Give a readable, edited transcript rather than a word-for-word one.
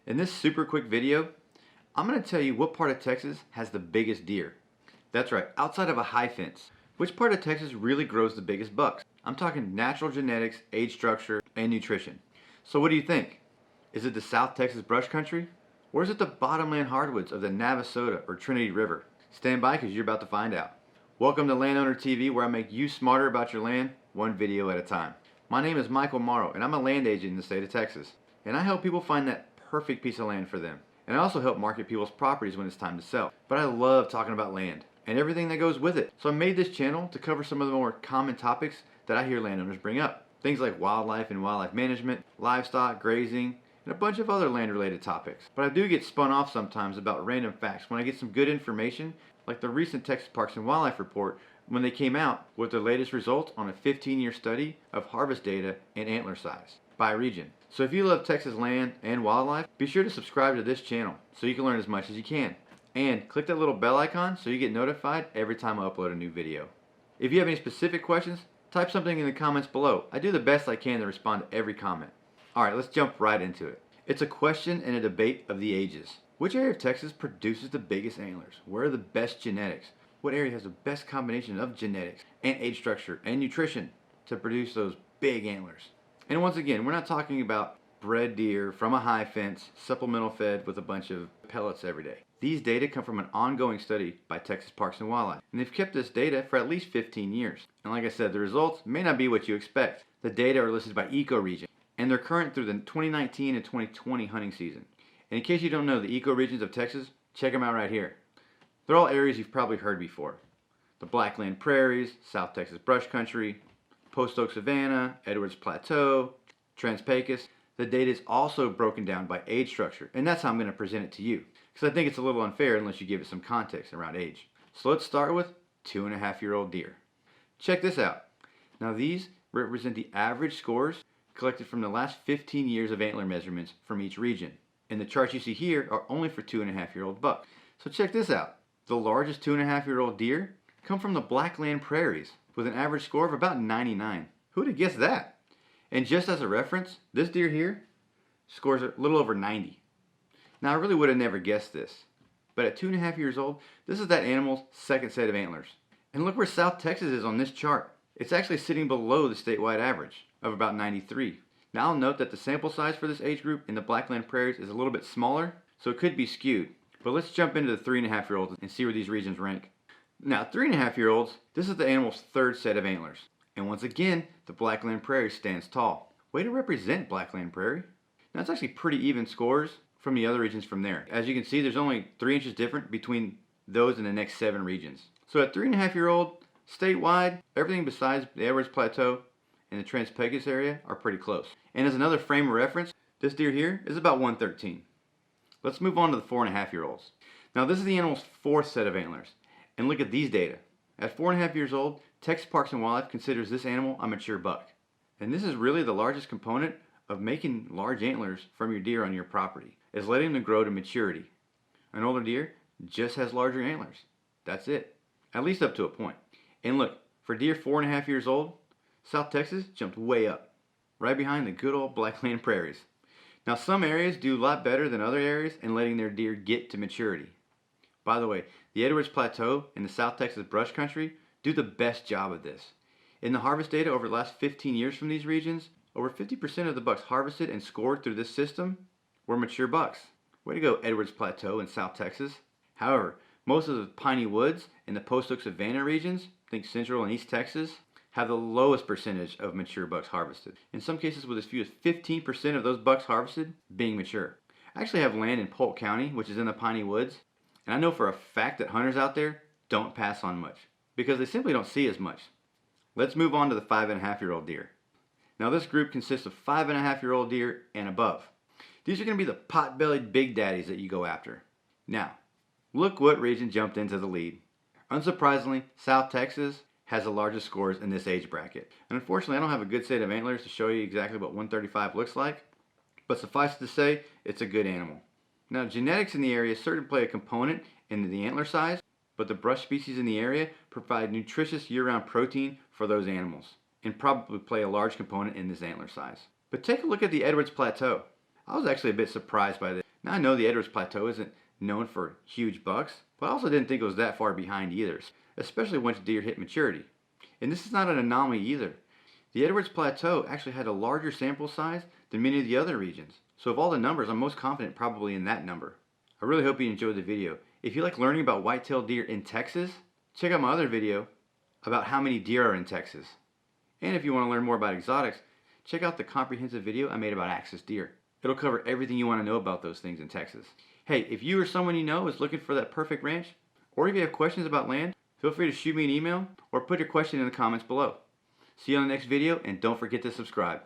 In this super quick video, I'm going to tell you what part of Texas has the biggest deer. That's right, outside of a high fence. Which part of Texas really grows the biggest bucks? I'm talking natural genetics, age structure, and nutrition. So what do you think? Is it the South Texas brush country? Or is it the bottomland hardwoods of the Navasota or Trinity River? Stand by because you're about to find out. Welcome to Landowner TV, where I make you smarter about your land, one video at a time. My name is Michael Morrow, and I'm a land agent in the state of Texas. And I help people find that perfect piece of land for them. And I also help market people's properties when it's time to sell. But I love talking about land and everything that goes with it. So I made this channel to cover some of the more common topics that I hear landowners bring up. Things like wildlife and wildlife management, livestock, grazing, and a bunch of other land-related topics. But I do get spun off sometimes about random facts when I get some good information, like the recent Texas Parks and Wildlife report when they came out with their latest results on a 15-year study of harvest data and antler size by region. So if you love Texas land and wildlife, be sure to subscribe to this channel so you can learn as much as you can. And click that little bell icon so you get notified every time I upload a new video. If you have any specific questions, type something in the comments below. I do the best I can to respond to every comment. Alright, let's jump right into it. It's a question and a debate of the ages. Which area of Texas produces the biggest antlers? Where are the best genetics? What area has the best combination of genetics and age structure and nutrition to produce those big antlers? And once again, we're not talking about bred deer from a high fence, supplemental fed with a bunch of pellets every day. These data come from an ongoing study by Texas Parks and Wildlife, and they've kept this data for at least 15 years. And like I said, the results may not be what you expect. The data are listed by ecoregion, and they're current through the 2019 and 2020 hunting season. And in case you don't know the ecoregions of Texas, check them out right here. They're all areas you've probably heard before. The Blackland Prairies, South Texas Brush Country, Post Oak Savanna, Edwards Plateau, Trans-Pecos. The data is also broken down by age structure, and that's how I'm going to present it to you, because I think it's a little unfair unless you give it some context around age. So let's start with 2.5-year-old deer. Check this out. Now these represent the average scores collected from the last 15 years of antler measurements from each region. And the charts you see here are only for 2.5-year-old bucks. So check this out. The largest 2.5-year-old deer come from the Blackland Prairies with an average score of about 99. Who'd have guessed that? And just as a reference, this deer here scores a little over 90. Now I really would have never guessed this, but at 2.5 years old, this is that animal's second set of antlers. And look where South Texas is on this chart. It's actually sitting below the statewide average of about 93. Now I'll note that the sample size for this age group in the Blackland Prairies is a little bit smaller, so it could be skewed. But let's jump into the 3.5-year-olds and see where these regions rank. Now 3.5-year-olds, this is the animal's third set of antlers. And once again, the Blackland Prairie stands tall. Way to represent Blackland Prairie. Now it's actually pretty even scores from the other regions from there. As you can see, there's only 3 inches different between those and the next 7 regions. So at 3.5-year-old, statewide, everything besides the Edwards Plateau and the Trans-Pecos area are pretty close. And as another frame of reference, this deer here is about 113. Let's move on to the 4.5-year-olds. Now this is the animal's fourth set of antlers. And look at these data. At 4.5 years old, Texas Parks and Wildlife considers this animal a mature buck. And this is really the largest component of making large antlers from your deer on your property, is letting them grow to maturity. An older deer just has larger antlers. That's it. At least up to a point. And look, for deer 4.5 years old, South Texas jumped way up, right behind the good old Blackland Prairies. Now some areas do a lot better than other areas in letting their deer get to maturity. By the way, the Edwards Plateau and the South Texas Brush Country do the best job of this. In the harvest data over the last 15 years from these regions, over 50% of the bucks harvested and scored through this system were mature bucks. Way to go, Edwards Plateau in South Texas. However, most of the piney woods in the Post Oak Savanna regions, think Central and East Texas, have the lowest percentage of mature bucks harvested. In some cases with as few as 15% of those bucks harvested being mature. I actually have land in Polk County, which is in the piney woods, and I know for a fact that hunters out there don't pass on much because they simply don't see as much. Let's move on to the 5.5-year-old deer. Now this group consists of 5.5-year-old deer and above. These are going to be the pot-bellied big daddies that you go after. Now, look what region jumped into the lead. Unsurprisingly, South Texas has the largest scores in this age bracket. And unfortunately, I don't have a good set of antlers to show you exactly what 135 looks like, but suffice it to say, it's a good animal. Now, genetics in the area certainly play a component in the antler size, but the brush species in the area provide nutritious year-round protein for those animals and probably play a large component in this antler size. But take a look at the Edwards Plateau. I was actually a bit surprised by this. Now I know the Edwards Plateau isn't known for huge bucks, but I also didn't think it was that far behind either, especially once deer hit maturity. And this is not an anomaly either. The Edwards Plateau actually had a larger sample size than many of the other regions. So of all the numbers, I'm most confident probably in that number. I really hope you enjoyed the video. If you like learning about white-tailed deer in Texas, check out my other video about how many deer are in Texas. And if you want to learn more about exotics, check out the comprehensive video I made about axis deer. It'll cover everything you want to know about those things in Texas. Hey, if you or someone you know is looking for that perfect ranch, or if you have questions about land, feel free to shoot me an email or put your question in the comments below. See you on the next video, and don't forget to subscribe.